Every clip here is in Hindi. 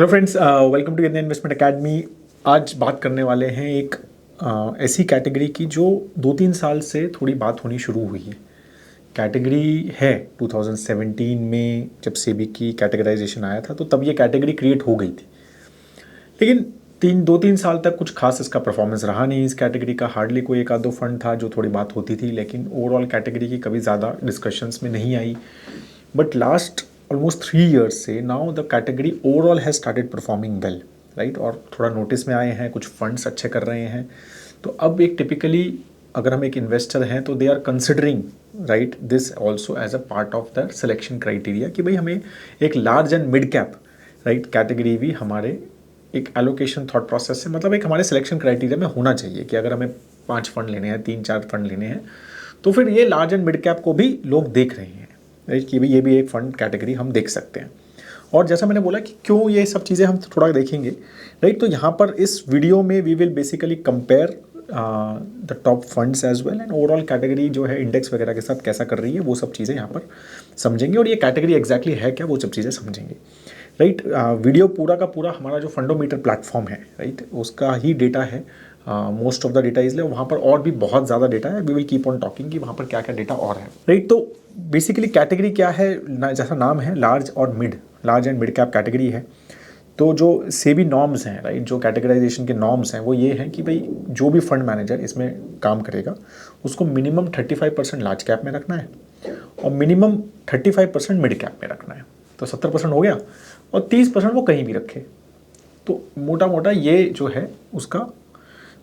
Hello friends, welcome to Indian investment academy. आज बात करने वाले हैं एक ऐसी कैटेगरी की जो 2-3 साल से थोड़ी बात होनी शुरू हुई है। कैटेगरी है 2017 में जब सेबी की कैटेगराइजेशन आया था तो तब ये कैटेगरी क्रिएट हो गई थी, लेकिन 2-3 साल तक कुछ खास इसका परफॉर्मेंस रहा नहीं। इस कैटेगरी का हार्डली कोई एक आध दो फंड था जो थोड़ी बात होती थी, लेकिन ओवरऑल कैटेगरी की कभी ज़्यादा डिस्कशंस में नहीं आई। बट लास्ट ऑलमोस्ट 3 years से now the category overall has started performing well, right. और थोड़ा नोटिस में आए हैं, कुछ फंड्स अच्छे कर रहे हैं। तो अब एक टिपिकली अगर हम एक इन्वेस्टर हैं तो they are considering right this also as a part of the selection criteria कि भाई हमें एक large and mid cap right category भी हमारे एक एलोकेशन थॉट प्रोसेस से, मतलब एक हमारे सिलेक्शन क्राइटेरिया में होना चाहिए कि अगर हमें 5 फंड लेने हैं, 3-4 फंड लेने हैं, तो फिर ये लार्ज एंड मिड कैप को भी लोग देख रहे हैं, राइट, कि भाई ये भी एक फंड कैटेगरी हम देख सकते हैं। और जैसा मैंने बोला कि क्यों ये सब चीज़ें हम थोड़ा देखेंगे, राइट। तो यहाँ पर इस वीडियो में we will basically compare the top funds as well and overall category जो है इंडेक्स वगैरह के साथ कैसा कर रही है, वो सब चीज़ें यहाँ पर समझेंगे और ये कैटेगरी एग्जैक्टली है क्या, वो सब चीज़ें समझेंगे, राइट। वीडियो पूरा का पूरा हमारा जो फंडोमीटर प्लेटफॉर्म है, राइट, उसका ही डेटा है। मोस्ट ऑफ द डेटा इसलिए वहाँ पर और भी बहुत ज़्यादा डेटा है। We will keep on talking कि वहाँ पर क्या क्या डेटा और है, राइट। तो बेसिकली कैटेगरी क्या है, जैसा नाम है लार्ज और mid, large and mid cap category है। तो जो सेबी नॉर्म्स हैं, राइट, जो कैटेगराइजेशन के नॉर्म्स हैं वो ये हैं कि भाई जो भी फंड मैनेजर इसमें काम करेगा उसको मिनिमम 35% लार्ज कैप में रखना है और मिनिमम 35% मिड कैप में रखना है। तो 70% हो गया और 30% वो कहीं भी रखे। तो मोटा मोटा ये जो है उसका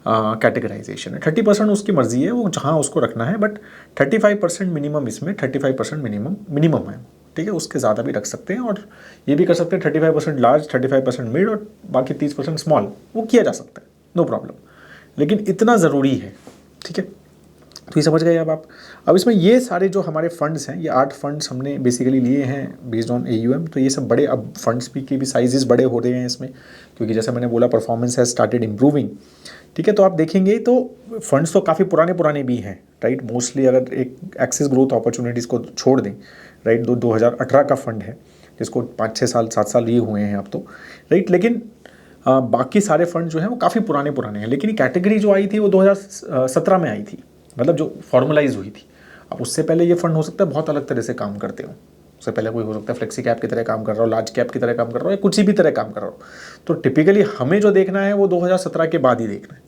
कैटेगराइजेशन है। 30% उसकी मर्जी है, वो जहाँ उसको रखना है, बट 35% मिनिमम, इसमें 35% मिनिमम है, ठीक है। उसके ज़्यादा भी रख सकते हैं और ये भी कर सकते हैं 35% लार्ज, 35% मिड और बाकी 30% स्मॉल, वो किया जा सकता है, नो प्रॉब्लम। लेकिन इतना ज़रूरी है, ठीक है। तो ये समझ गए अब आप। अब इसमें ये सारे जो हमारे फंड्स हैं, ये 8 फंड्स हमने बेसिकली लिए हैं बेस्ड ऑन AUM। तो ये सब बड़े, अब फंड्स भी के भी साइजेस बड़े हो रहे हैं इसमें, क्योंकि जैसे मैंने बोला परफॉर्मेंस हैज़ स्टार्टेड इम्प्रूविंग, ठीक है। तो आप देखेंगे तो फंड्स तो काफ़ी पुराने भी हैं, राइट। मोस्टली अगर एक एक्सेस ग्रोथ अपॉर्चुनिटीज़ को छोड़ दें, राइट, 2018 का फंड है जिसको 5-6 साल 7 साल लिए हुए हैं अब तो, राइट। लेकिन बाकी सारे फंड जो हैं वो काफ़ी पुराने हैं। लेकिन कैटेगरी जो आई थी वो 2017 में आई थी, मतलब जो फॉर्मलाइज हुई थी। अब उससे पहले ये फंड हो सकता है बहुत अलग तरह से काम करते हो। उससे पहले कोई हो सकता है फ्लेक्सी कैप की तरह काम कर रहा हो, लार्ज कैप की तरह काम कर रहा हो, या कुछ भी तरह काम कर रहा हो। तो टिपिकली हमें जो देखना है वो 2017 के बाद ही देखना है,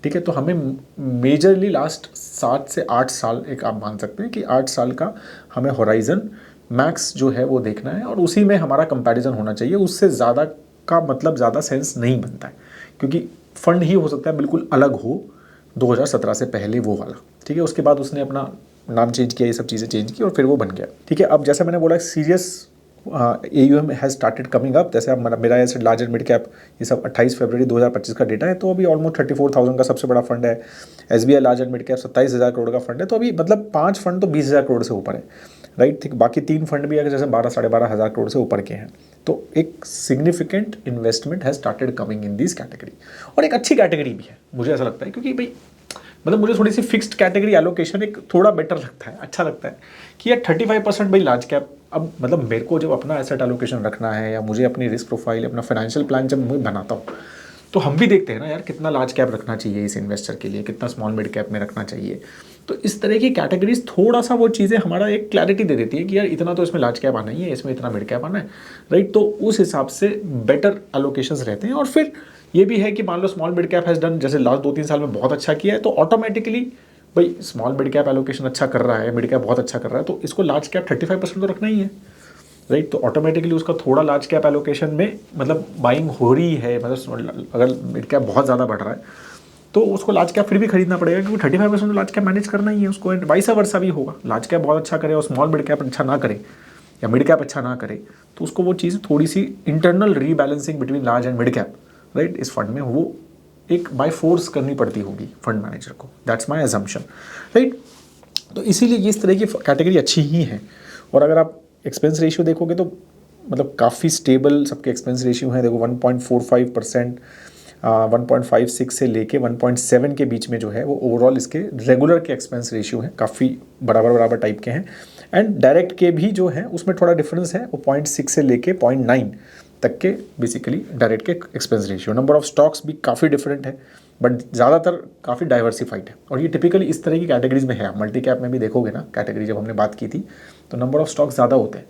ठीक है। तो हमें मेजरली लास्ट 7 से 8 साल, एक आप मान सकते हैं कि 8 साल का हमें होराइजन मैक्स जो है वो देखना है और उसी में हमारा कंपैरिजन होना चाहिए। उससे ज़्यादा का मतलब ज़्यादा सेंस नहीं बनता है, क्योंकि फंड ही हो सकता है बिल्कुल अलग हो 2017 से पहले वो वाला, ठीक है। उसके बाद उसने अपना नाम चेंज किया, ये सब चीज़ें चेंज की और फिर वो बन गया, ठीक है। अब जैसे मैंने बोला serious AUM has started coming up. जैसे अब मेरा ऐसे लार्ज एंड मिड कैप ये सब 28 फरवरी 2025 का डेटा है, तो अभी ऑलमोस्ट 34,000 का सबसे बड़ा फंड है। SBI large and mid cap 27,000 crore का फंड है। तो अभी मतलब 5 फंड तो 20,000 करोड़ से ऊपर है, राइट, ठीक। बाकी 3 फंड भी अगर जैसे 12-12,500 करोड़ से ऊपर के हैं। तो एक significant investment has started coming in this category, और एक अच्छी कैटेगरी भी है मुझे ऐसा लगता है, क्योंकि भाई मतलब मुझे थोड़ी सी फिक्स्ड कैटेगरी एलोकेशन एक थोड़ा बेटर लगता है, अच्छा लगता है कि यार 35% भाई लार्ज कैप। अब मतलब मेरे को जब अपना एसेट एलोकेशन रखना है या मुझे अपनी रिस्क प्रोफाइल, अपना फाइनेंशियल प्लान जब मैं बनाता हूँ, तो हम भी देखते हैं ना यार कितना लार्ज कैप रखना चाहिए इस इन्वेस्टर के लिए, कितना स्मॉल मिड कैप में रखना चाहिए। तो इस तरह की कैटेगरीज थोड़ा सा वो चीज़ें हमारा एक क्लैरिटी दे देती है कि यार इतना तो इसमें लार्ज कैप आना ही है, इसमें इतना मिड कैप आना है, राइट। तो उस हिसाब से बेटर एलोकेशंस रहते हैं। और फिर ये भी है कि मान लो small mid cap has done, जैसे लास्ट 2-3 साल में बहुत अच्छा किया है, तो ऑटोमेटिकली भाई स्मॉल मिड कैप एलोकेशन अच्छा कर रहा है, मिड कैप बहुत अच्छा कर रहा है, तो इसको लार्ज कैप 35% तो रखना ही है, राइट। तो ऑटोमेटिकली उसका थोड़ा लार्ज कैप एलोकेशन में मतलब बाइंग हो रही है। मतलब अगर मिड कैप बहुत ज़्यादा बढ़ रहा है तो उसको लार्ज कैप फिर भी खरीदना पड़ेगा, क्योंकि 35% तो लार्ज कैप मैनेज करना ही है उसको। एंड वाइस वर्सा भी होगा, लार्ज कैप बहुत अच्छा करे और स्मॉल मिड कैप अच्छा ना करे या मिड कैप अच्छा ना करे, तो उसको वो चीज़ थोड़ी सी internal rebalancing between large and mid cap, right, इस फंड में वो एक बाय फोर्स करनी पड़ती होगी फंड मैनेजर को। That's my assumption, right. तो इसीलिए इस तरह की कैटेगरी अच्छी ही है। और अगर आप एक्सपेंस रेशियो देखोगे तो मतलब काफ़ी स्टेबल सबके एक्सपेंस रेशियो हैं। देखो 1.45%, 1.56 से लेके 1.7 के बीच में जो है वो ओवरऑल इसके रेगुलर के एक्सपेंस रेशियो हैं, काफ़ी बराबर टाइप के हैं। एंड डायरेक्ट के भी जो है उसमें थोड़ा डिफरेंस है, वो 0.6 से लेके 0.9 तक के बेसिकली डायरेक्ट के expense ratio. Number of stocks भी काफ़ी डिफरेंट है, बट ज़्यादातर काफ़ी डाइवर्सिफाइड है, और ये टिपिकली इस तरह की कैटेगरीज में है। मल्टी कैप में भी देखोगे ना कैटेगरी, जब हमने बात की थी तो नंबर ऑफ स्टॉक्स ज़्यादा होते हैं,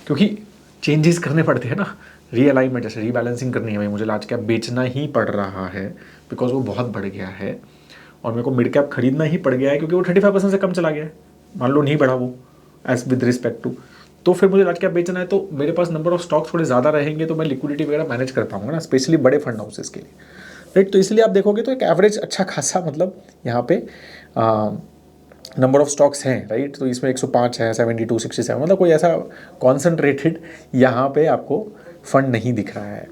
क्योंकि चेंजेस करने पड़ते हैं ना, रीअलाइनमेंट, जैसे रीबैलेंसिंग करनी है, भाई मुझे लार्ज कैप बेचना ही पड़ रहा है बिकॉज वो बहुत बढ़ गया है, और मेरे को मिड कैप खरीदना ही पड़ गया है क्योंकि वो 35% से कम चला गया है, मान लो नहीं बढ़ा वो एज विद रिस्पेक्ट टू, तो फिर मुझे लार्ज कैप बेचना है, तो मेरे पास नंबर ऑफ स्टॉक थोड़े ज़्यादा रहेंगे, तो मैं लिक्विडिटी वगैरह मैनेज कर पाऊंगा ना, स्पेशली बड़े फंड हाउसेस के लिए, राइट। तो इसलिए आप देखोगे तो एक एवरेज अच्छा खासा मतलब यहाँ पे नंबर ऑफ स्टॉक्स हैं, राइट। तो इसमें 105 है, 72, 67, मतलब कोई ऐसा कॉन्सेंट्रेटेड यहाँ पे आपको फंड नहीं दिख रहा है,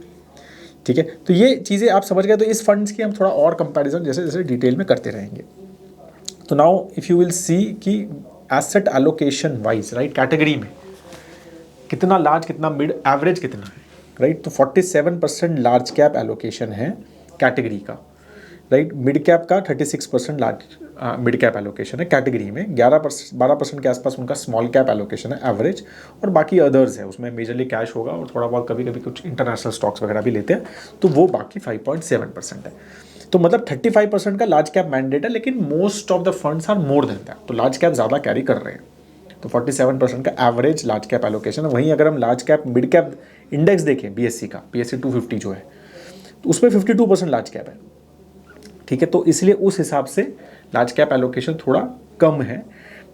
ठीक है। तो ये चीज़ें आप समझ गए। तो इस फंड्स की हम थोड़ा और कंपैरिजन जैसे जैसे डिटेल में करते रहेंगे। तो now if you will see कि asset allocation wise, right, category में कितना लार्ज, कितना मिड, एवरेज कितना है, राइट। तो 47% लार्ज कैप एलोकेशन है कैटेगरी का, राइट। मिड कैप का 36% लार्ज मिड कैप एलोकेशन है कैटेगरी में, 12% के आसपास उनका स्मॉल कैप एलोकेशन है एवरेज, और बाकी अदर्स है, उसमें मेजरली कैश होगा और थोड़ा बहुत कभी कभी कुछ इंटरनेशनल स्टॉक्स वगैरह भी लेते हैं, तो वो बाकी 5.7% है। तो मतलब 35% का लार्ज कैप मैंडेट है, लेकिन most of the funds are more than that, तो लार्ज कैप ज़्यादा कैरी कर रहे हैं। तो 47% का एवरेज लार्ज कैप एलोकेशन है। वहीं अगर हम large cap mid cap index देखें BSE का, BSE 250 जो है, तो उसमें 52% लार्ज कैप है, ठीक है। तो इसलिए उस हिसाब से लार्ज कैप एलोकेशन थोड़ा कम है।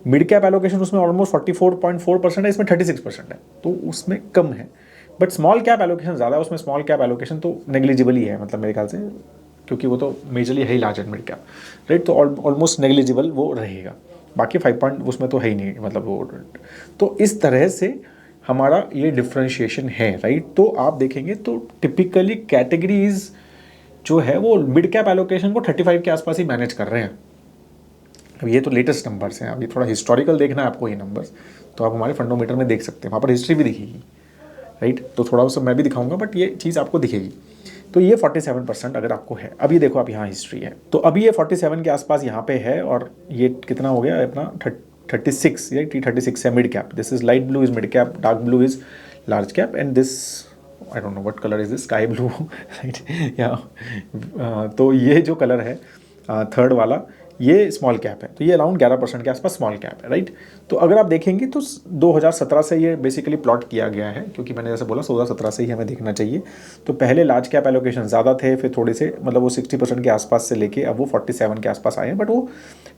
मिड कैप एलोकेशन उसमें ऑलमोस्ट 44.4% है, इसमें 36% है, तो उसमें कम है। बट स्मॉल कैप एलोकेशन ज़्यादा है, उसमें स्मॉल कैप एलोकेशन तो नेग्लिजिबल ही है, मतलब मेरे ख्याल से, क्योंकि वो तो मेजरली है ही large and mid cap, right. तो ऑलमोस्ट नेग्लिजिबल वो रहेगा, बाकी 5 पॉइंट उसमें तो है ही नहीं, मतलब वो। तो इस तरह से हमारा ये डिफ्रेंशिएशन है, राइट। तो आप देखेंगे तो टिपिकली कैटेगरीज जो है वो मिड कैप एलोकेशन को 35 के आसपास ही मैनेज कर रहे हैं। अब ये तो लेटेस्ट नंबर्स हैं, अभी थोड़ा हिस्टोरिकल देखना है आपको ये नंबर्स, तो आप हमारे फंडोमीटर में देख सकते हैं, वहाँ पर हिस्ट्री भी दिखेगी, राइट। तो थोड़ा सा मैं भी दिखाऊंगा, बट ये चीज़ आपको दिखेगी। तो ये 47% अगर आपको है, अभी देखो आप यहाँ हिस्ट्री है, तो अभी ये 47 के आसपास यहाँ पे है, और ये कितना हो गया अपना 36 या 36 है mid cap. This is light blue is mid cap, dark blue is large cap, and this I don't know what colour is this, sky blue, right. या तो ये जो कलर है थर्ड वाला, ये स्मॉल कैप है, तो ये अराउंड 11% के आसपास स्मॉल कैप है, राइट। तो अगर आप देखेंगे तो 2017 से ये बेसिकली प्लॉट किया गया है, क्योंकि मैंने जैसे बोला 2017 से ही हमें देखना चाहिए। तो पहले लार्ज कैप एलोकेशन ज़्यादा थे, फिर थोड़े से मतलब वो 60% के आसपास से लेके अब वो 47 के आसपास आए हैं, बट वो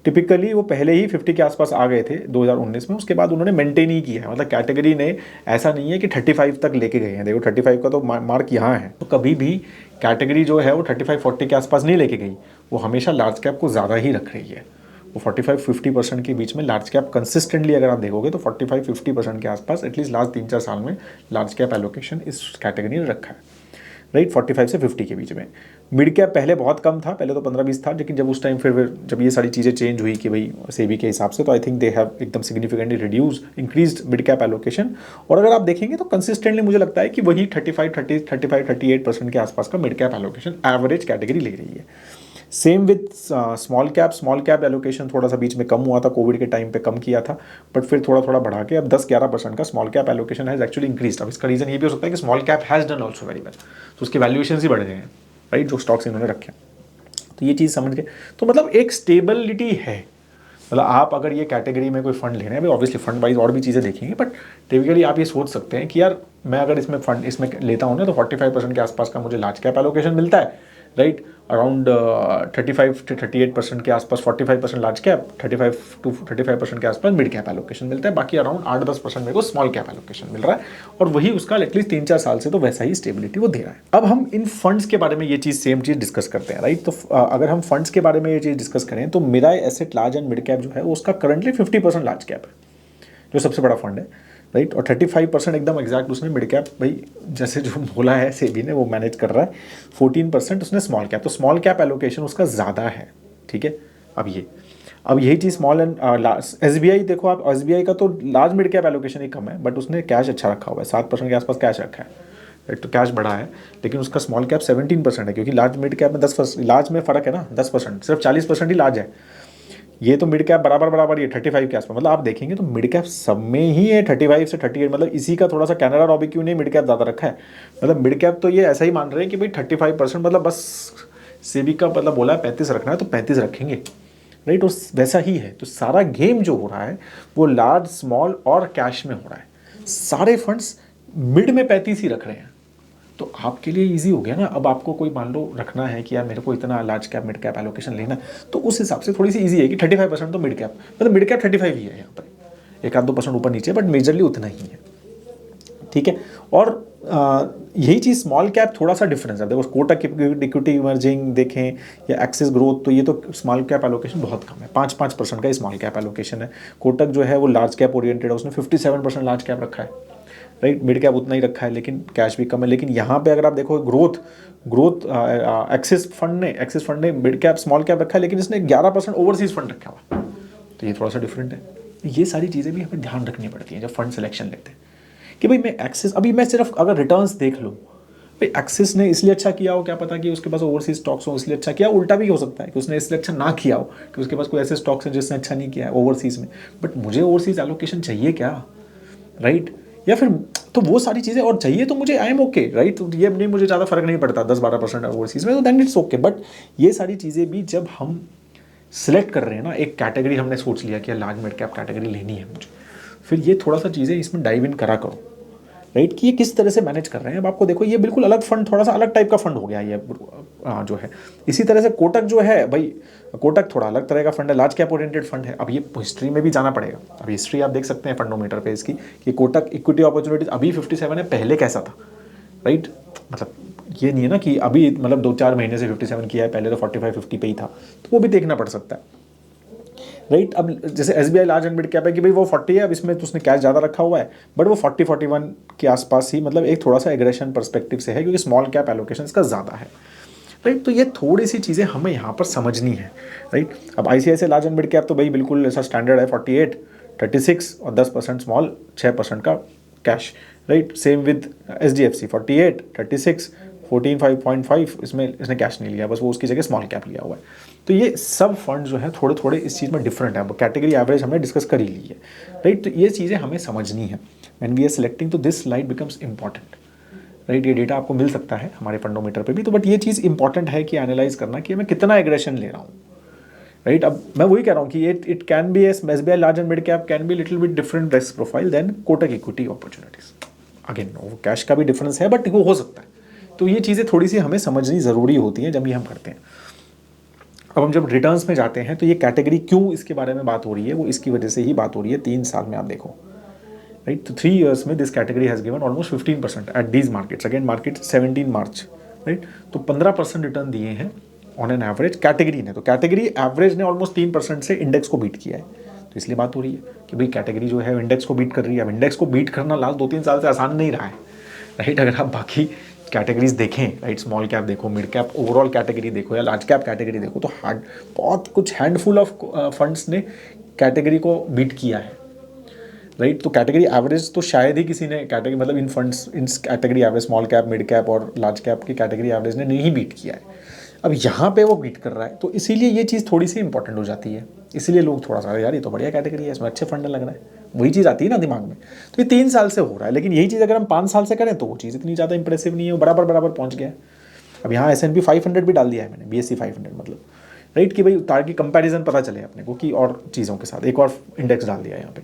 टिपिकली वो पहले ही 50 के आसपास आ गए थे 2019 में, उसके बाद उन्होंने मेंटेन ही किया है। मतलब कैटेगरी ने ऐसा नहीं है कि 35 तक लेके गए हैं, देखो 35 का तो मार्क यहाँ है, तो कभी भी कैटेगरी जो है वो 35-40 के आसपास नहीं लेके गई, वो हमेशा लार्ज कैप को ज़्यादा ही रख रही है। वो 45-50% के बीच में लार्ज कैप कंसिस्टेंटली अगर आप देखोगे तो 45-50% के आसपास एटलीस्ट लास्ट 3-4 साल में लार्ज कैप एलोकेशन इस कैटेगरी ने रखा है, राइट। 45 से 50 के बीच में। मिड कैप पहले बहुत कम था, पहले तो 15-20 था, लेकिन जब उस टाइम फिर जब ये सारी चीज़ें चेंज हुई कि भाई सेबी के हिसाब से, तो आई थिंक दे हैव एकदम significantly increased mid cap allocation. और अगर आप देखेंगे तो कंसिस्टेंटली मुझे लगता है कि वही 35-38% के आसपास का mid cap allocation average category ले रही है। Same with small cap allocation थोड़ा सा बीच में कम हुआ था, कोविड के टाइम पे कम किया था, बट फिर थोड़ा थोड़ा बढ़ा के अब 10-11% का small cap allocation has actually increased. अब इसका रीज़न ये भी हो सकता है कि small cap has done also very well, तो उसके वैल्यूएशन ही बढ़ गए हैं, राइट, जो स्टॉक्स इन्होंने रखे हैं। तो ये चीज़ समझ गए, तो मतलब एक स्टेबिलिटी है। मतलब आप अगर ये कैटेगरी में कोई फंड ले रहे हैं, भाई ऑब्वियसली फंड वाइज और भी चीज़ें देखेंगे, बट टिपिकली आप ये सोच सकते हैं कि यार मैं अगर इसमें लेता हूँ ना, तो 45% के आसपास का मुझे लार्ज कैप एलोकेशन मिलता है, राइट। अराउंड 35-38% के आसपास 45% लार्ज कैप, 35% के आसपास मिड कैप एलोकेशन मिलता है, बाकी अराउंड 8-10% मेरे को स्मॉल कैप एलोकेशन मिल रहा है, और वही उसका एटलीस्ट 3-4 साल से तो वैसा ही स्टेबिलिटी वो दे रहा है। अब हम इन फंड्स के बारे में ये चीज़ सेम चीज़ डिस्कस करते हैं, राइट। तो अगर हम फंड्स के बारे में ये चीज़ डिस्कस करें तो Mirae Asset large and mid cap जो है उसका करंटली 50% लार्ज कैप है, जो सबसे बड़ा फंड है, राइट। और 35% एकदम एग्जैक्ट उसने मिड कैप, भाई जैसे जो बोला है सेबी ने वो मैनेज कर रहा है। 14% उसने स्मॉल कैप, तो स्मॉल कैप एलोकेशन उसका ज़्यादा है, ठीक है। अब यही चीज़ स्मॉल एंड SBI देखो आप, SBI का तो लार्ज मिड कैप एलोकेशन ही कम है, बट उसने कैश अच्छा रखा हुआ है, 7% के आसपास कैश रखा है, राइट। तो कैश बढ़ा है, लेकिन उसका स्मॉल कैप 17% है, क्योंकि लार्ज मिड कैप में 10%, लार्ज में फ़र्क है ना 10%, सिर्फ 40% ही लार्ज है, ये तो मिड कैप बराबर बराबर ये 35 के आसपास, मतलब आप देखेंगे तो मिड कैप सब में ही है 35 से 38, मतलब इसी का थोड़ा सा कैनरा रॉबी क्यों नहीं मिड कैप ज़्यादा रखा है, मतलब मिड कैप तो ये ऐसा ही मान रहे हैं कि भाई 35%, मतलब बस सेबी का मतलब बोला है 35 रखना है तो 35 रखेंगे, राइट। तो वैसा ही है, तो सारा गेम जो हो रहा है वो लार्ज स्मॉल और कैश में हो रहा है, सारे फंड्स मिड में 35 ही रख रहे हैं। तो आपके लिए इजी हो गया ना, अब आपको कोई मान लो रखना है कि यार मेरे को इतना large cap mid cap allocation लेना है, तो उस हिसाब से थोड़ी सी इजी है कि 35% तो मिड कैप, मतलब मिड कैप 35 ही है यहाँ पर, 1-2% ऊपर नीचे, बट मेजरली उतना ही है, ठीक है। और यही चीज़ स्मॉल कैप थोड़ा सा डिफरेंस है, देखो कोटक इक्विटी इमर्जिंग देखें या एक्सिस ग्रोथ, तो ये तो स्मॉल कैप एलोकेशन बहुत कम है, 5% का स्मॉल कैप एलोकेशन है। कोटक जो है वो लार्ज कैप ओरिएंटेड है, उसने 57% लार्ज कैप रखा है, राइट। मिड कैप उतना ही रखा है लेकिन कैश भी कम है। लेकिन यहाँ पे अगर आप देखो ग्रोथ एक्सिस फंड ने मिड कैप स्मॉल कैप रखा है, लेकिन इसने 11% ओवरसीज फंड रखा हुआ, तो ये थोड़ा सा डिफरेंट है। ये सारी चीज़ें भी हमें ध्यान रखनी पड़ती हैं जब फंड सिलेक्शन लेते हैं कि भाई मैं एक्सिस, अभी मैं सिर्फ अगर रिटर्न्स देख लूँ, भाई एक्सिस ने इसलिए अच्छा किया हो, क्या पता कि उसके पास ओवरसीज स्टॉक्स हो इसलिए अच्छा किया, उल्टा भी हो सकता है कि उसने इसलिए अच्छा ना किया हो कि उसके पास कोई ऐसे स्टॉक्स हैं जिसने अच्छा नहीं किया है ओवरसीज में, बट मुझे ओवरसीज एलोकेशन चाहिए क्या, राइट। या फिर तो वो सारी चीज़ें और चाहिए तो मुझे आई एम ओके, राइट। तो ये नहीं, मुझे ज़्यादा फर्क नहीं पड़ता 10-12% ओवरसीज में, तो दैन इट्स ओके। बट ये सारी चीज़ें भी जब हम सिलेक्ट कर रहे हैं ना, एक कैटेगरी हमने सोच लिया कि लार्ज मिड कैप कैटेगरी लेनी है मुझे, फिर ये थोड़ा सा चीज़ें इसमें डाइव इन करा करो, राइट, कि ये किस तरह से मैनेज कर रहे हैं। अब आपको देखो ये बिल्कुल अलग फंड, थोड़ा सा अलग टाइप का फंड हो गया ये जो है। इसी तरह से कोटक जो है भाई, कोटक थोड़ा अलग तरह का फंड है, लार्ज कैप ओरिएंटेड फंड है। अब ये हिस्ट्री में भी जाना पड़ेगा, अब हिस्ट्री आप देख सकते हैं फंडोमीटर पे इसकी कि कोटक इक्विटी अपॉर्चुनिटीज अभी 57 है, पहले कैसा था, राइट। मतलब ये नहीं है ना कि अभी मतलब 2-4 महीने से 57 किया है, पहले तो 45-50 पे ही था, तो वो भी देखना पड़ सकता है, राइट। अब जैसे SBI large and mid cap है कि भाई वो 40 है, अब इसमें तो उसने कैश ज़्यादा रखा हुआ है, बट वो 40-41 के आसपास ही, मतलब एक थोड़ा सा एग्रेशन परस्पेक्टिव से है क्योंकि स्मॉल कैप एलोकेशन इसका ज़्यादा है, राइट। तो ये थोड़ी सी चीज़ें हमें यहाँ पर समझनी है, राइट। अब ICICI large and mid cap तो भाई बिल्कुल ऐसा स्टैंडर्ड है 48, 36 और 10% स्मॉल, 6% का cash, right. Same with SDFC 48, 36, 14.5 इसमें इसने कैश नहीं लिया, बस वो उसकी जगह स्मॉल कैप लिया हुआ है। तो ये सब फंड जो है थोड़े थोड़े इस चीज़ में डिफरेंट है, कैटेगरी एवरेज हमने डिस्कस कर ही ली है, राइट। तो ये चीज़ें हमें समझनी है व्हेन वी आर सिलेक्टिंग, तो this slide becomes important, right. ये डेटा आपको मिल सकता है हमारे फंडोमीटर पे भी, तो बट ये चीज़ इंपॉर्टेंट है कि एनालाइज करना कि मैं कितना एग्रेशन ले रहा हूँ, राइट। अब मैं वही कह रहा हूँ कि it can be SBI large and mid cap can be little bit different risk profile than Kotak equity opportunities. Again वो कैश का भी डिफरेंस है बट वो हो सकता है। तो ये चीज़ें थोड़ी सी हमें समझनी ज़रूरी होती हैं जब ये हम करते हैं। अब हम जब रिटर्न्स में जाते हैं तो ये कैटेगरी क्यों इसके बारे में बात हो रही है, वो इसकी वजह से ही बात हो रही है। 3 साल में आप देखो, राइट। तो 3 years में this category has given almost 15% at these markets, again market 17 March, right. तो 15% रिटर्न दिए हैं ऑन एन एवरेज कैटेगरी ने। तो कैटेगरी एवरेज ने ऑलमोस्ट 3% से इंडेक्स को बीट किया है, तो इसलिए बात हो रही है कि भाई कैटेगरी जो है इंडेक्स को बीट कर रही है। अब इंडेक्स को बीट करना लास्ट 2-3 साल से आसान नहीं रहा है, राइट। अगर आप बाकी कैटेगरीज देखें, राइट, स्मॉल कैप देखो, मिड कैप ओवरऑल कैटेगरी देखो या लार्ज कैप कैटेगरी देखो, तो बहुत कुछ हैंडफुल ऑफ फंड्स ने कैटेगरी को बीट किया है, राइट। तो कैटेगरी एवरेज तो शायद ही किसी ने कैटेगरी, मतलब इन फंड्स इन category average small cap mid cap और लार्ज कैप की कैटेगरी एवरेज ने नहीं बीट किया है। अब यहाँ पे वो बीट कर रहा है, तो इसीलिए ये चीज़ थोड़ी सी इंपॉर्टेंट हो जाती है। इसीलिए लोग थोड़ा सा यार ये तो बढ़िया कैटेगरी है, इसमें अच्छे फंड लग रहा है, वही चीज़ आती है ना दिमाग में। तो ये 3 साल से हो रहा है, लेकिन यही चीज़ अगर हम 5 साल से करें तो वो चीज़ इतनी ज़्यादा इंप्रेसिव नहीं है, वो बराबर बराबर पहुँच गया है। अब यहाँ S&P 500 भी डाल दिया है मैंने, BSE 500 मतलब, राइट, कि भाई ताकि कंपैरिजन पता चले अपने को कि और चीज़ों के साथ एक और इंडेक्स डाल दिया है यहाँ पे,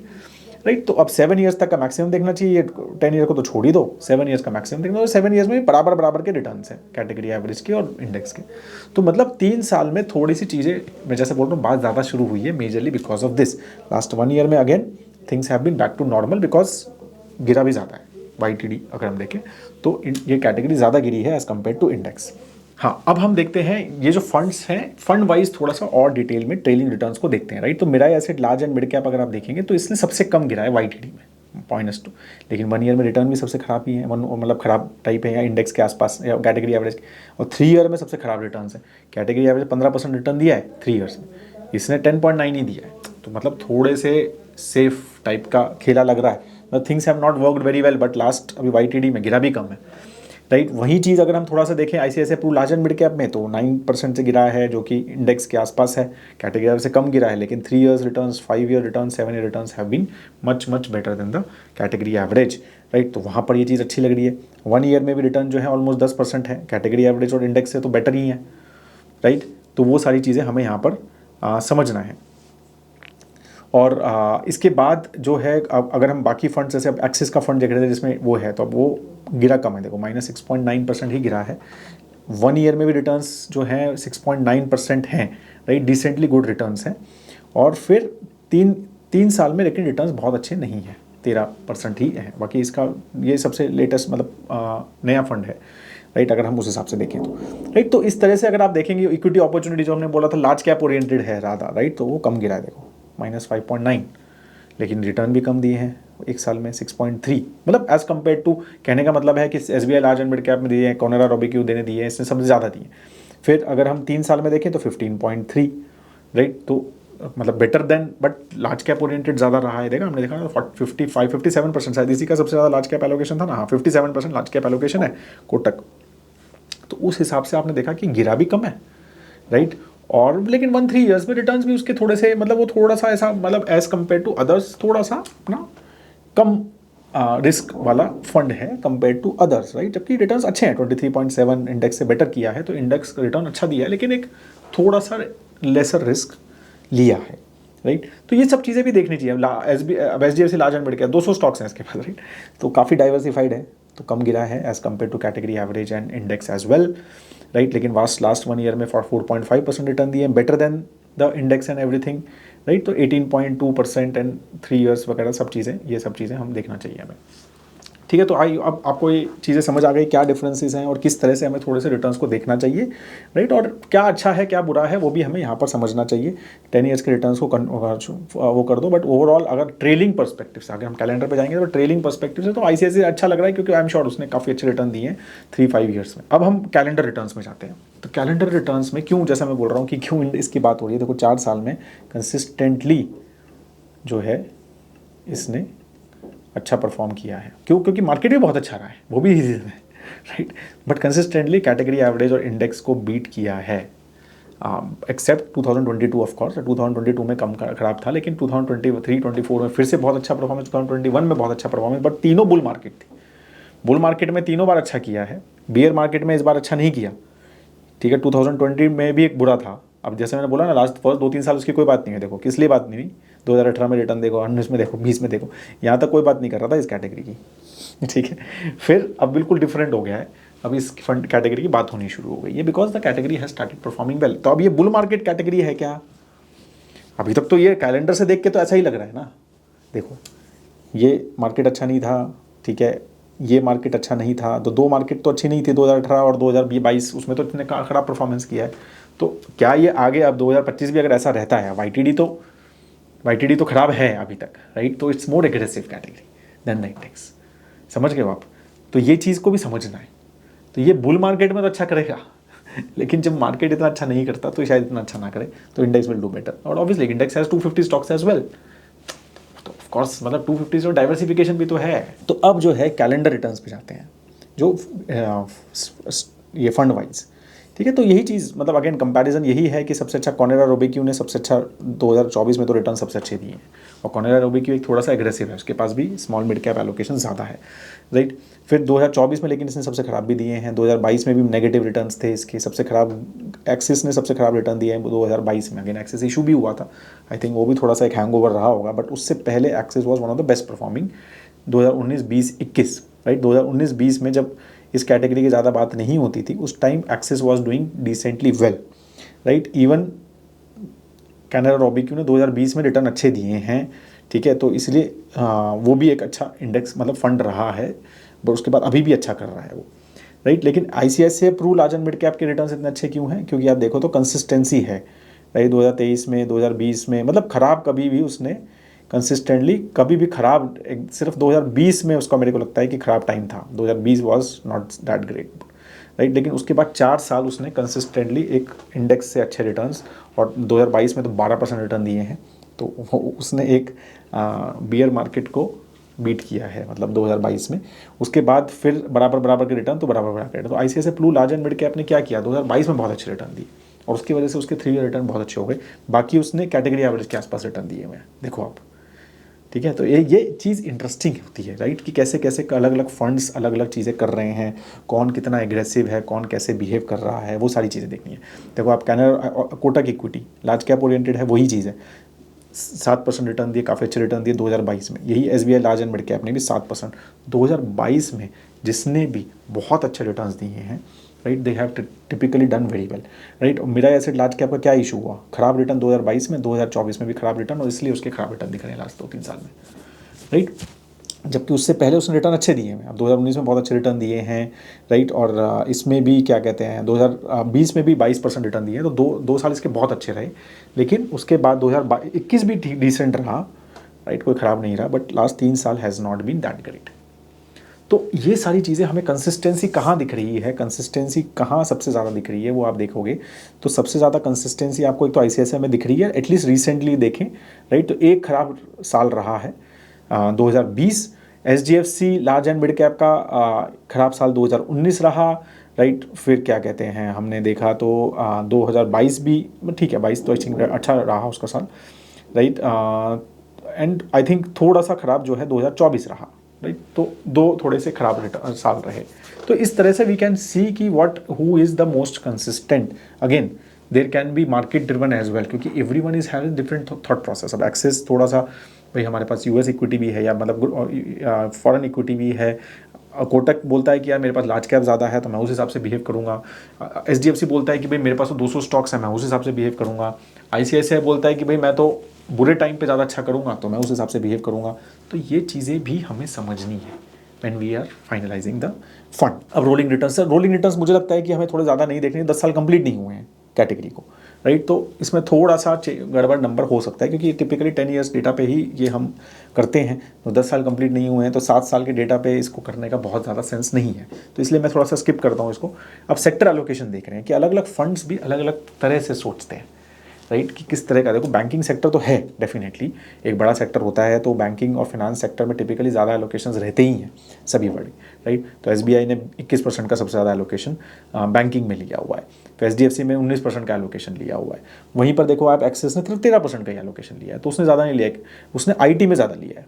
राइट। तो अब 7 years तक का मैक्सिमम देखना चाहिए, 10 year को तो छोड़ ही दो, 7 years का मैक्सिमम देखना। तो 7 years में बराबर बराबर के रिटर्न्स हैं कैटेगरी एवरेज के और इंडेक्स के। तो मतलब 3 साल में थोड़ी सी चीज़ें, मैं जैसे बोल रहा हूँ, बात ज़्यादा शुरू हुई है majorly because of this. Last 1 year में again things have been back to normal because गिरा भी ज़्यादा है। YTD अगर हम देखें तो ये कैटेगरी ज़्यादा गिरी है एज़ कम्पेयर टू इंडेक्स। हाँ, अब हम देखते हैं ये जो फंड्स हैं, फंड वाइज थोड़ा सा और डिटेल में ट्रेलिंग रिटर्न्स को देखते हैं, राइट। तो Mirae Asset large and mid cap अगर आप देखेंगे तो इसने सबसे कम गिरा है YTD में, -2। लेकिन 1 year में रिटर्न भी सबसे खराब ही है, मतलब खराब टाइप है या इंडेक्स के आसपास या कैटेगरी एवरेज। और 3 year में सबसे खराब रिटर्न है। कैटेगरी एवरेज 15% रिटर्न दिया है 3 years में, इसने 10.9 ही दिया है। तो मतलब थोड़े से सेफ टाइप का खेला लग रहा है। मतलब things have not worked very well, but last अभी YTD में गिरा भी कम है। राइट। वही चीज़ अगर हम थोड़ा सा देखें ICICI Pru large and mid cap में तो 9% से गिरा है, जो कि इंडेक्स के आसपास है। कैटेगरी से कम गिरा है, लेकिन 3 years returns, 5 year return, 7 year returns have been much better than the category average, right. तो वहाँ पर ये चीज़ अच्छी लग रही है। 1 year में भी रिटर्न जो है ऑलमोस्ट 10% है, कैटेगरी एवरेज और इंडेक्स से तो बेटर ही है, राइट। तो वो सारी चीज़ें हमें यहाँ पर समझना है। और इसके बाद जो है, अब अगर हम बाकी फंड जैसे अब एक्सिस का फंड देख रहे थे जिसमें वो है, तो अब वो गिरा कम है, देखो -6.9% ही गिरा है। 1 year में भी रिटर्न्स जो हैं 6.9% हैं, राइट, डिसेंटली गुड रिटर्न्स हैं। और फिर तीन साल में लेकिन रिटर्न्स बहुत अच्छे नहीं हैं, 13% ही है। बाकी इसका ये सबसे लेटेस्ट मतलब नया फंड है, राइट, अगर हम उस हिसाब से देखें तो, राइट। तो इस तरह से अगर आप देखेंगे इक्विटी अपॉर्चुनिटी जो हमने बोला था लार्ज कैप ओरिएंटेड है ज़्यादा, राइट, तो वो कम गिरा है, देखो -5.9, लेकिन रिटर्न भी कम दिए हैं एक साल में 6.3। मतलब एज कम्पेयर टू, कहने का मतलब है कि SBI large and mid cap में दिए हैं, कॉर्नरा रोबेक्यू देने दिए हैं, इसने सबसे ज़्यादा दिए। फिर अगर हम 3 साल में देखें तो 15.3, राइट। तो मतलब better than, but large cap oriented ज़्यादा रहा है। देखा हमने देखा 57% शायद इसी का सबसे ज़्यादा लार्ज कैप एलोकेशन था ना, हाँ 57% लार्ज कैप एलोकेशन है कोटक। तो उस हिसाब से आपने देखा कि गिरा भी कम है, राइट। और लेकिन 1-3 years में रिटर्न्स भी उसके थोड़े से, मतलब वो थोड़ा सा ऐसा, मतलब एज कम्पेयर टू अदर्स थोड़ा सा अपना कम रिस्क वाला फंड है कंपेयर टू अदर्स, राइट। जबकि रिटर्न्स अच्छे हैं, 23.7 इंडेक्स से बेटर किया है, तो इंडेक्स रिटर्न अच्छा दिया है, लेकिन एक थोड़ा सा लेसर रिस्क लिया है, राइट। तो ये सब चीज़ें भी देखनी चाहिए। अब HDFC large and mid cap 200 stocks हैं इसके पास, राइट, तो काफ़ी डाइवर्सिफाइड है, तो कम गिरा है as compare to category average and index as well, right. लेकिन लास्ट 1 year में 4.5% रिटर्न दिए, better than the index and everything, right. तो 18.2% एंड 3 years वगैरह सब चीज़ें, ये सब चीज़ें हम देखना चाहिए हमें, ठीक है। तो अब आपको ये चीज़ें समझ आ गई क्या डिफरेंसेस हैं और किस तरह से हमें थोड़े से रिटर्न्स को देखना चाहिए, राइट। और क्या अच्छा है क्या बुरा है वो भी हमें यहाँ पर समझना चाहिए। 10 years के रिटर्न्स को वो कर दो, बट ओवरऑल अगर ट्रेलिंग पर्सपेक्टिव से, अगर हम कैलेंडर पे जाएंगे तो ट्रेलिंग पर्सपेक्टिव से तो ICICI अच्छा लग रहा है, क्योंकि आई एम श्योर उसने काफ़ी अच्छे रिटर्न दिए हैं 3-5 years में। अब हम कैलेंडर रिटर्न्स में जाते हैं। तो कैलेंडर रिटर्न्स में क्यों, जैसा मैं बोल रहा हूँ कि क्यों इसकी बात हो रही है, देखो 4 साल में कंसिस्टेंटली जो है इसने अच्छा परफॉर्म किया है। क्यों? क्योंकि मार्केट भी बहुत अच्छा रहा है, वो भी रीज़न है, right. But consistently category average और इंडेक्स को बीट किया है, एक्सेप्ट 2022 ऑफ कोर्स। 2022 में कम खराब था, लेकिन 2023-24 में फिर से बहुत अच्छा परफॉर्मेंस, 2021 में बहुत अच्छा परफॉर्मेंस, बट तीनों बुल मार्केट थी। बुल मार्केट में तीनों बार अच्छा किया है, बियर मार्केट में इस बार अच्छा नहीं किया, ठीक है। 2020 में भी एक बुरा था। अब जैसे मैंने बोला ना, लास्ट फर्स्ट 2-3 साल उसकी कोई बात नहीं है, देखो किस लिए बात नहीं हुई, 2018 में रिटर्न देखो, 19 में देखो, 20 में देखो, यहाँ तक कोई बात नहीं कर रहा था इस कैटेगरी की, ठीक है। फिर अब बिल्कुल डिफरेंट हो गया है, अब इस फंड कैटेगरी की बात होनी शुरू हो गई है, because the category has started performing well. तो अब ये बुल मार्केट कैटेगरी है क्या? अभी तक तो ये कैलेंडर से देख के तो ऐसा ही लग रहा है ना। देखो ये मार्केट अच्छा नहीं था, ठीक है, ये मार्केट अच्छा नहीं था, तो 2 मार्केट तो अच्छी नहीं थी 2018 और 2022, उसमें तो इतने खराब परफॉर्मेंस किया है। तो क्या ये आगे अब 2025 भी अगर ऐसा रहता है, YTD तो खराब है अभी तक, राइट। तो it's more aggressive category than the index, समझ गए हो आप। तो ये चीज़ को भी समझना है। तो ये बुल मार्केट में तो अच्छा करेगा लेकिन जब मार्केट इतना अच्छा नहीं करता तो शायद इतना अच्छा ना करे, तो इंडेक्स विल डू बेटर। और obviously index has 250 stocks as well, तो ऑफ कोर्स मतलब 250 से डाइवर्सिफिकेशन भी तो है। तो अब जो है कैलेंडर रिटर्न्स पे जाते हैं, जो ये फंड वाइज, ठीक है। तो यही चीज़, मतलब अगेन कंपैरिजन यही है कि सबसे अच्छा कॉर्नेरा रोबेक्यू ने सबसे अच्छा 2024 में तो रिटर्न सबसे अच्छे दिए हैं, और कॉर्नेरा रोबेक्यू एक थोड़ा सा एग्रेसिव है, उसके पास भी स्मॉल मिड कैप एलोकेशन ज़्यादा है, राइट। फिर 2024 में लेकिन इसने सबसे ख़राब भी दिए हैं, 2022 में भी नेगेटिव रिटर्न्स थे इसके, सबसे ख़राब एक्सिस ने सबसे ख़राब रिटर्न दिए हैं 2022 में। अगेन एक्सिस इशू भी हुआ था, आई थिंक वो भी थोड़ा सा एक हैंगओवर रहा होगा, बट उससे पहले axis was one of the best performing 2019-20-21, right. 2019-20 में जब इस कैटेगरी की ज़्यादा बात नहीं होती थी, उस time Axis was doing decently well, right. Even Canara Robeco ने 2020 में रिटर्न अच्छे दिए हैं, ठीक है। तो इसलिए वो भी एक अच्छा इंडेक्स मतलब फंड रहा है, बट उसके बाद अभी भी अच्छा कर रहा है वो, राइट। लेकिन ICICI Pru large and mid cap के रिटर्न इतने अच्छे क्यों हैं? क्योंकि आप देखो तो कंसिस्टेंसी है, राइट। 2023 में, 2020 में, मतलब ख़राब कभी भी उसने कंसिस्टेंटली कभी भी ख़राब, सिर्फ 2020 में उसका मेरे को लगता है कि ख़राब टाइम था, 2020 was not that great, right. लेकिन उसके बाद 4 साल उसने कंसिस्टेंटली एक इंडेक्स से अच्छे रिटर्न्स, और 2022 में तो 12% रिटर्न दिए हैं। तो उसने एक बियर मार्केट को बीट किया है, मतलब 2022 में। उसके बाद फिर बराबर बराबर के रिटर्न, तो बराबर बराबर के रिटर्न। तो ICICI Pru large and mid cap ने क्या किया, 2022 में बहुत अच्छे रिटर्न दिए और उसकी वजह से उसके 3 ईयर रिटर्न बहुत अच्छे हो गए। बाकी उसने कैटेगरी एवरेज के आसपास रिटर्न दिए हुए हैं, देखो आप। ठीक है, तो ये चीज़ इंटरेस्टिंग होती है, राइट, कि कैसे कैसे अलग अलग फंड्स अलग अलग चीज़ें कर रहे हैं, कौन कितना एग्रेसिव है, कौन कैसे बिहेव कर रहा है, वो सारी चीज़ें देखनी है। देखो आप Canara Kotak equity large cap oriented है, वही चीज़ है, 7% रिटर्न दिए, काफ़ी अच्छे रिटर्न दिए 2022 में। यही SBI large and mid cap ने भी 7% 2022 में, जिसने भी बहुत अच्छे रिटर्न्स दिए हैं, right, they have typically done very well, right. Mirae Asset large cap का क्या इशू हुआ, खराब रिटर्न 2022 में, 2024 में भी खराब रिटर्न, और इसलिए उसके खराब रिटर्न दिख रहे हैं लास्ट 2-3 साल में, राइट। जबकि उससे पहले उसने रिटर्न अच्छे दिए हैं, अब 2019 में बहुत अच्छे रिटर्न दिए हैं, राइट। और इसमें भी क्या कहते हैं 2020 में भी 22% रिटर्न दिए हैं, तो दो साल इसके बहुत अच्छे रहे। लेकिन उसके बाद 2021 भी डिसेंट रहा, राइट, कोई ख़राब नहीं रहा, बट लास्ट 3 साल has not been that great. तो ये सारी चीज़ें हमें कंसिस्टेंसी कहाँ दिख रही है, कंसिस्टेंसी कहाँ सबसे ज़्यादा दिख रही है, वो आप देखोगे तो सबसे ज़्यादा कंसिस्टेंसी आपको एक तो आईसीआईसीआई में दिख रही है, एटलीस्ट रिसेंटली देखें, राइट। तो एक खराब साल रहा है 2020। HDFC large and mid cap का खराब साल 2019 रहा, राइट। फिर क्या कहते हैं हमने देखा तो 2022 भी ठीक है, 22 तो अच्छा रहा उसका साल, राइट। एंड आई थिंक थोड़ा सा खराब जो है 2024 रहा, राइट। तो दो थोड़े से खराब साल रहे। तो इस तरह से वी कैन सी कि what who is the most consistent. Again there can be market driven as well, क्योंकि every one is having different thought process. अब एक्सेस थोड़ा सा, भाई हमारे पास यूएस इक्विटी भी है, या मतलब फॉरेन इक्विटी भी है। कोटक बोलता है कि यार मेरे पास लार्ज कैप ज़्यादा है तो मैं उस हिसाब से बिहेव करूँगा। एचडीएफसी बोलता है कि भाई मेरे पास तो 200 स्टॉक्स हैं, मैं उस हिसाब से बिहेव करूँगा। आईसीआईसीआई बोलता है कि भाई मैं तो बुरे टाइम पे ज़्यादा अच्छा करूँगा, तो मैं उस हिसाब से बिहेव करूँगा। तो ये चीज़ें भी हमें समझनी है when we are finalising the fund. अब rolling returns, sir rolling returns मुझे लगता है कि हमें थोड़े ज़्यादा नहीं देखने, 10 साल कंप्लीट नहीं हुए हैं कैटेगरी को, राइट। तो इसमें थोड़ा सा गड़बड़ नंबर हो सकता है, क्योंकि टिपिकली 10 ईयर्स डेटा पे ही ये हम करते हैं। तो 10 साल कंप्लीट नहीं हुए हैं, तो 7 साल के डेटा पे इसको करने का बहुत ज़्यादा सेंस नहीं है, तो इसलिए मैं थोड़ा सा स्किप करता हूँ इसको। अब सेक्टर एलोकेशन देख रहे हैं कि अलग अलग फंड्स भी अलग अलग तरह से सोचते हैं, राइट, कि किस तरह का। देखो बैंकिंग सेक्टर तो है डेफिनेटली एक बड़ा सेक्टर होता है, तो बैंकिंग और फिनांस सेक्टर में टिपिकली ज़्यादा एलोकेशंस रहते ही हैं सभी बड़े, राइट। तो एसबीआई ने 21% का सबसे ज़्यादा एलोकेशन बैंकिंग में लिया हुआ है, तो एचडीएफसी में 19% का एलोकेशन लिया हुआ है। वहीं पर देखो आप एक्सिस ने 13% का एलोकेशन लिया है, तो उसने ज़्यादा नहीं लिया, उसने आईटी में ज़्यादा लिया है,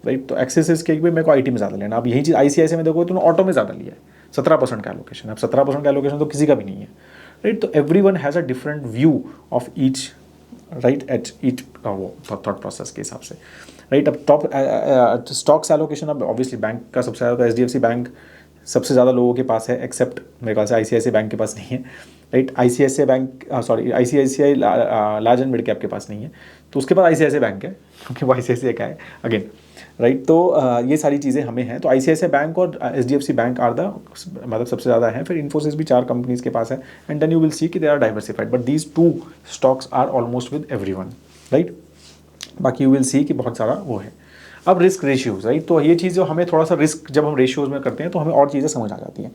राइट। तो एक्सिस के मेरे को आईटी में ज़्यादा लेना। अब यही चीज़ आईसीआईसीआई में देखो तो ऑटो में ज़्यादा लिया है, 17% का एलोकेशन। अब 17% का एलोकेशन तो किसी का भी नहीं है, राइट। तो every one has a different view of each, right, at each वो थॉट प्रोसेस के हिसाब से, राइट। अब टॉप स्टॉक्स एलोकेशन, अब ऑब्वियसली बैंक का सबसे ज़्यादा, तो एचडीएफसी बैंक सबसे ज़्यादा लोगों के पास है, एक्सेप्ट मेरे ख्याल से आईसीआईसीआई बैंक के पास नहीं है, right. ICICI bank ICICI large and mid cap के पास नहीं है, तो उसके पास आईसीआईसीआई बैंक है, क्योंकि वो आईसीआईसीआई का है अगेन, राइट। तो ये सारी चीज़ें हमें हैं। तो आईसीआईसीआई बैंक और एचडीएफसी बैंक आर द मतलब सबसे ज़्यादा है। फिर इन्फोसिस भी 4 कंपनीज के पास है, and then you will see कि they are diversified, but these 2 stocks are almost with everyone, right. बाकी यू विल सी कि बहुत सारा वो है। अब रिस्क रेशियोज, राइट, तो ये चीज़ जो हमें थोड़ा सा रिस्क जब हम रेशियोज में करते हैं तो हमें और चीज़ें समझ आ जाती हैं,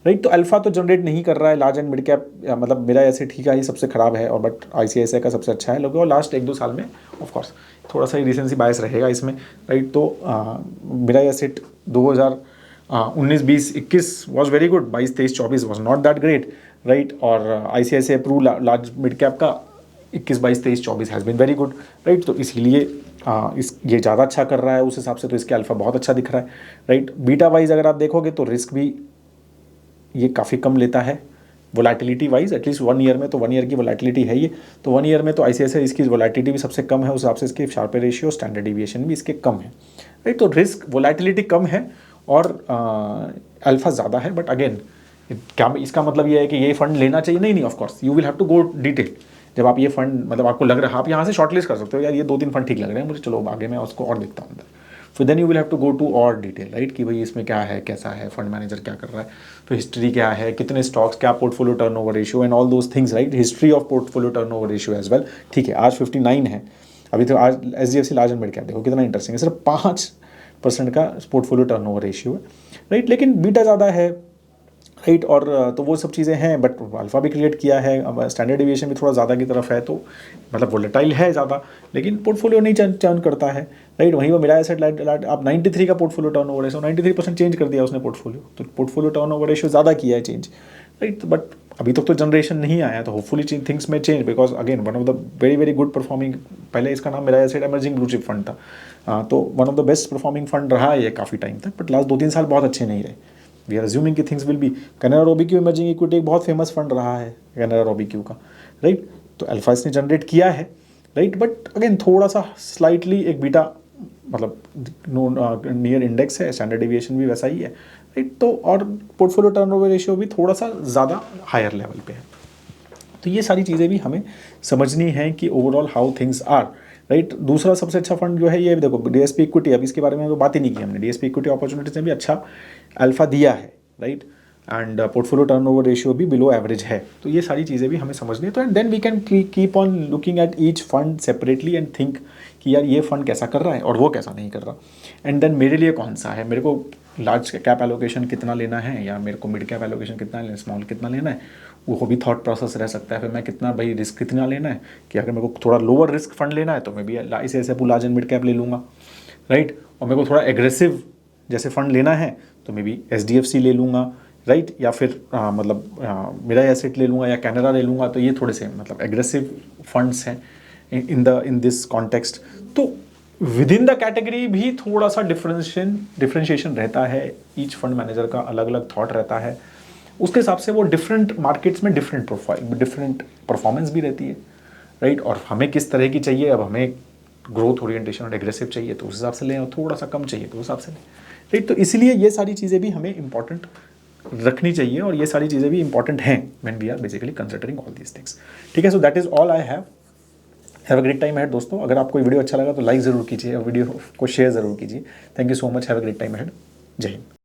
राइट। तो अल्फा तो जनरेट नहीं कर रहा है, लार्ज एंड मिड कैप मतलब मेरा ऐसे ठीक है, ही सबसे खराब है, और बट आईसीआईसीआई का सबसे अच्छा है लोग, और लास्ट 1-2 साल में ऑफकोर्स थोड़ा सा ही रिसेंसी बायस रहेगा इसमें, राइट। तो मेरा asset 2019-20-21 was very good, 22-23-24 was not that great, right. और ICICI Pru large mid cap का 21-22-23-24 has been very good, right. तो इसीलिए ये ज़्यादा अच्छा कर रहा है उस हिसाब से, तो इसके अल्फा बहुत अच्छा दिख रहा है, राइट। बीटा वाइज अगर आप देखोगे तो रिस्क भी ये काफ़ी कम लेता है, वोलेटिलिटी वाइज एटलीस्ट 1 ईयर में, तो 1 ईयर की वोलेटिलिटी है ये, तो 1 ईयर में तो आईसीआईसीआई इसकी वोलेटिलिटी भी सबसे कम है, उस हिसाब से इसके शार्पर रेशियो स्टैंडर्ड डिविएशन भी इसके कम है, राइट। तो रिस्क वोलेटिलिटी कम है और अल्फा ज़्यादा है, बट अगेन क्या इसका मतलब ये है कि ये फंड लेना चाहिए? नहीं, of course you will have to go detail. जब आप ये फंड मतलब आपको लग रहा है, आप यहाँ से शॉर्टलिस्ट कर सकते हो, यार ये 2-3 फंड ठीक लग रहे हैं मुझे, चलो आगे मैं उसको और देखता हूँ अंदर, फिर then you will have to go to और डिटेल, राइट, कि भाई इसमें क्या है, कैसा है, फंड मैनेजर क्या कर रहा है, तो हिस्ट्री क्या है, कितने स्टॉक्स, क्या portfolio turnover ratio and all those things, right. History of portfolio turnover ratio as well, ठीक है। आज 59 है, अभी तो आज HDFC large and mid cap देखो कितना इंटरेस्टिंग है, सिर्फ 5% का पोर्टफोलियो टर्नओवर रेशियो है, राइट। लेकिन बीटा ज़्यादा है, राइट। और तो वो सब चीज़ें हैं, बट अल्फ़ा भी क्रिएट किया है, अब स्टैंडर्ड डेविएशन भी थोड़ा ज़्यादा की तरफ है, तो मतलब वोलेटाइल है ज़्यादा, लेकिन पोर्टफोलियो नहीं टर्न करता है, राइट। वहीं वो मिला एसेट आप 93 का पोर्टफोलियो टर्नओवर रेशियो 93% चेंज कर दिया उसने पोर्टफोलियो, तो पोर्टफोलियो टर्नओवर रेशियो ज़्यादा किया है चेंज, राइट। बट अभी तक तो जनरेशन नहीं आया, तो होपफुली थिंग्स में change, because again one of the very very good performing, पहले इसका नाम मिला asset emerging blue chip fund था, तो one of the best performing fund रहा है ये काफ़ी टाइम तक, बट लास्ट 2-3 साल बहुत अच्छे नहीं रहे। वी आर अज्यूमिंग कि things will be, Canara Robeco emerging equity एक बहुत फेमस फंड रहा है कैनरा रोबीक्यू का, राइट। तो अल्फा इसने जनरेट किया है, राइट, बट अगेन थोड़ा सा स्लाइटली एक बीटा मतलब नियर इंडेक्स है, स्टैंडर्ड डेविएशन भी वैसा ही है, राइट। तो और पोर्टफोलियो टर्नओवर रेशियो भी थोड़ा सा ज़्यादा हायर लेवल पे है। तो ये सारी चीज़ें भी हमें समझनी है कि overall how things are, right. दूसरा सबसे अच्छा फंड जो है ये देखो डीएसपी इक्विटी, अब इसके बारे में तो बात ही नहीं की हमने, डीएसपी इक्विटी अपॉर्चुनिटीज ने भी अच्छा अल्फा दिया है, right, and portfolio turnover ratio भी बिलो एवरेज है। तो ये सारी चीज़ें भी हमें समझनी है, तो and then we can keep on looking at each fund separately and think कि यार ये फंड कैसा कर रहा है और वो कैसा नहीं कर रहा, एंड देन मेरे लिए कौन सा है, मेरे को लार्ज कैप एलोकेशन कितना लेना है या मेरे को मिड कैप एलोकेशन कितना लेना है, स्मॉल कितना लेना है, वो भी थॉट प्रोसेस रह सकता है। फिर मैं कितना भाई रिस्क कितना लेना है, कि अगर मेरे को थोड़ा लोअर रिस्क फंड लेना है तो मैं भी ऐसे लार्ज एंड मिड कैप ले लूँगा, राइट। और मेरे को थोड़ा एग्रेसिव जैसे फंड लेना है तो मैं भी SDFC ले लूँगा, राइट, या फिर मेरा एसेट ले लूँगा या कैनरा ले लूँगा, तो ये थोड़े से मतलब एग्रेसिव फंड्स हैं इन दिस कॉन्टेक्स्ट। तो विद इन द कैटेगरी भी थोड़ा सा डिफ्रेंशिएशन रहता है, ईच फंड मैनेजर का अलग अलग थॉट रहता है, उसके हिसाब से वो डिफरेंट मार्केट्स में डिफरेंट परफॉर्मेंस भी रहती है, राइट। और हमें किस तरह की चाहिए, अब हमें ग्रोथ ओरिएंटेशन और एग्रेसिव चाहिए तो उस हिसाब से लें, और थोड़ा सा कम चाहिए तो उस हिसाब से लें, राइट। तो इसलिए ये सारी चीज़ें भी हमें इंपॉर्टेंट रखनी चाहिए, और ये सारी चीज़ें भी इंपॉर्टेंट हैं when we are basically considering all these things, ठीक है। So that is all I have a great time ahead दोस्तों। अगर आपको वीडियो अच्छा लगा तो लाइक ज़रूर कीजिए और वीडियो को शेयर ज़रूर कीजिए। Thank you so much, have a great time ahead. जय हिंद।